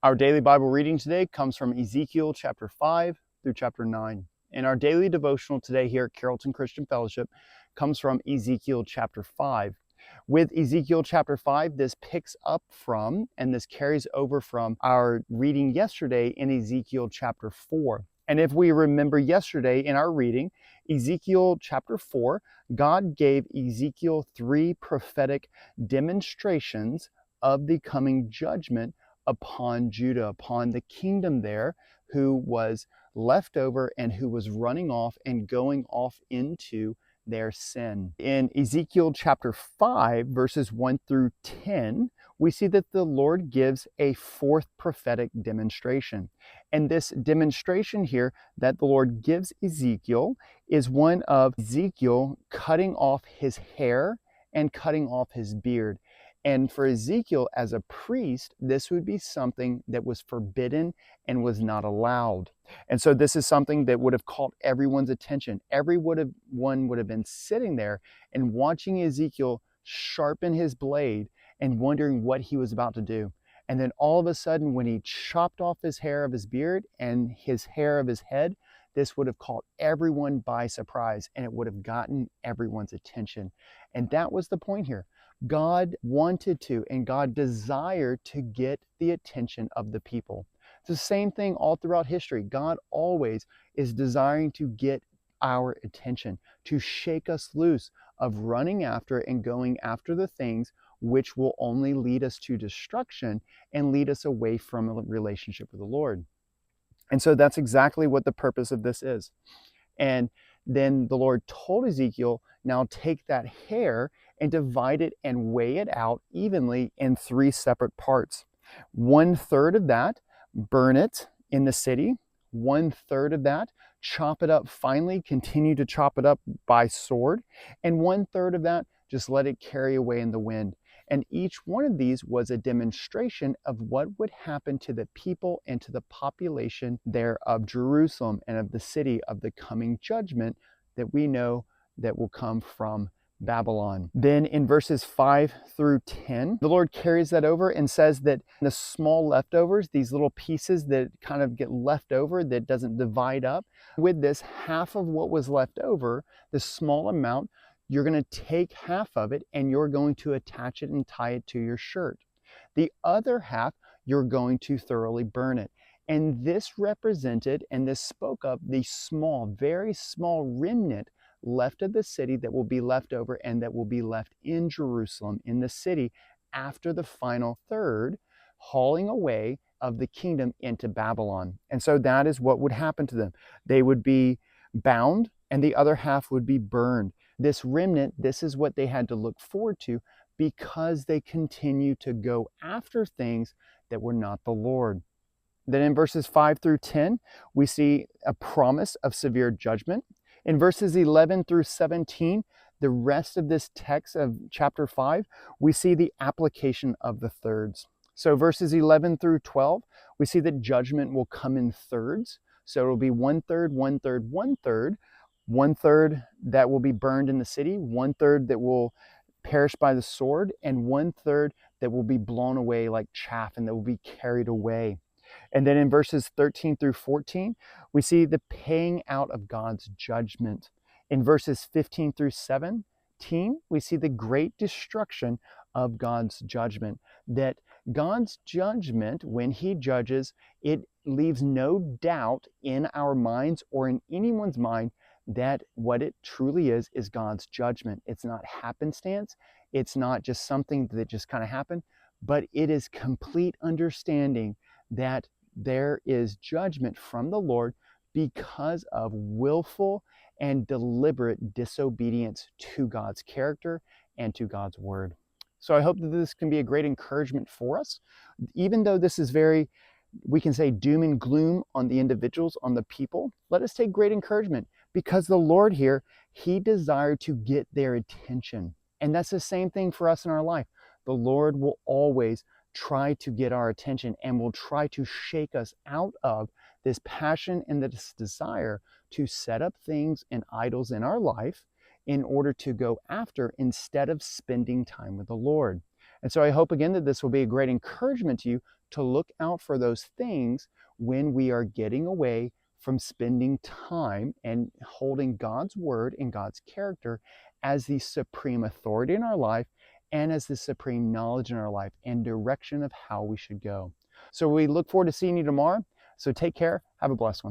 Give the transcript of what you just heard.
Our daily Bible reading today comes from Ezekiel chapter 5 through chapter 9. And our daily devotional today here at Carrollton Christian Fellowship comes from Ezekiel chapter 5. With Ezekiel chapter 5, this picks up from and this carries over from our reading yesterday in Ezekiel chapter 4. And if we remember yesterday in our reading, Ezekiel chapter 4, God gave Ezekiel 3 prophetic demonstrations of the coming judgment upon Judah, upon the kingdom there who was left over and who was running off and going off into their sin. In Ezekiel chapter 5, verses 1 through 10, we see that the Lord gives a fourth prophetic demonstration. And this demonstration here that the Lord gives Ezekiel is one of Ezekiel cutting off his hair and cutting off his beard. And for Ezekiel as a priest, this would be something that was forbidden and was not allowed. And so this is something that would have caught everyone's attention. Everyone would have been sitting there and watching Ezekiel sharpen his blade and wondering what he was about to do. And then all of a sudden, when he chopped off his hair of his beard and his hair of his head, this would have caught everyone by surprise and it would have gotten everyone's attention. And that was the point here. God wanted to and God desired to get the attention of the people. It's the same thing all throughout history. God always is desiring to get our attention, to shake us loose of running after and going after the things which will only lead us to destruction and lead us away from a relationship with the Lord. And so that's exactly what the purpose of this is. And then the Lord told Ezekiel, now take that hair and divide it and weigh it out evenly in 3 separate parts. 1/3 of that, burn it in the city. 1/3 of that, chop it up finely, continue to chop it up by sword. And 1/3 of that, just let it carry away in the wind. And each one of these was a demonstration of what would happen to the people and to the population there of Jerusalem and of the city of the coming judgment that we know that will come from Babylon. Then in verses 5 through 10, the Lord carries that over and says that the small leftovers, these little pieces that kind of get left over that doesn't divide up, with this half of what was left over, this small amount, you're going to take half of it and you're going to attach it and tie it to your shirt. The other half, you're going to thoroughly burn it. And this represented and this spoke of the small, very small remnant left of the city that will be left over and that will be left in Jerusalem, in the city, after the final third hauling away of the kingdom into Babylon. And so that is what would happen to them. They would be bound and the other half would be burned. This remnant, this is what they had to look forward to because they continue to go after things that were not the Lord. Then in verses 5 through 10, we see a promise of severe judgment. In verses 11 through 17, the rest of this text of chapter 5, we see the application of the thirds. So verses 11 through 12, we see that judgment will come in thirds. So it will be 1/3, 1/3, 1/3. 1/3 that will be burned in the city, 1/3 that will perish by the sword, and 1/3 that will be blown away like chaff and that will be carried away. And then in verses 13 through 14, we see the paying out of God's judgment. In verses 15 through 17, we see the great destruction of God's judgment. That God's judgment, when He judges, it leaves no doubt in our minds or in anyone's mind that what it truly is God's judgment. It's not happenstance. It's not just something that just kind of happened, but it is complete understanding that there is judgment from the Lord because of willful and deliberate disobedience to God's character and to God's word. So I hope that this can be a great encouragement for us. Even though this is very, we can say doom and gloom on the individuals, on the people, let us take great encouragement because the Lord here, He desired to get their attention. And that's the same thing for us in our life. The Lord will always try to get our attention and will try to shake us out of this passion and this desire to set up things and idols in our life in order to go after instead of spending time with the Lord. And so I hope again that this will be a great encouragement to you to look out for those things when we are getting away from spending time and holding God's word and God's character as the supreme authority in our life and as the supreme knowledge in our life and direction of how we should go. So we look forward to seeing you tomorrow. So take care. Have a blessed one.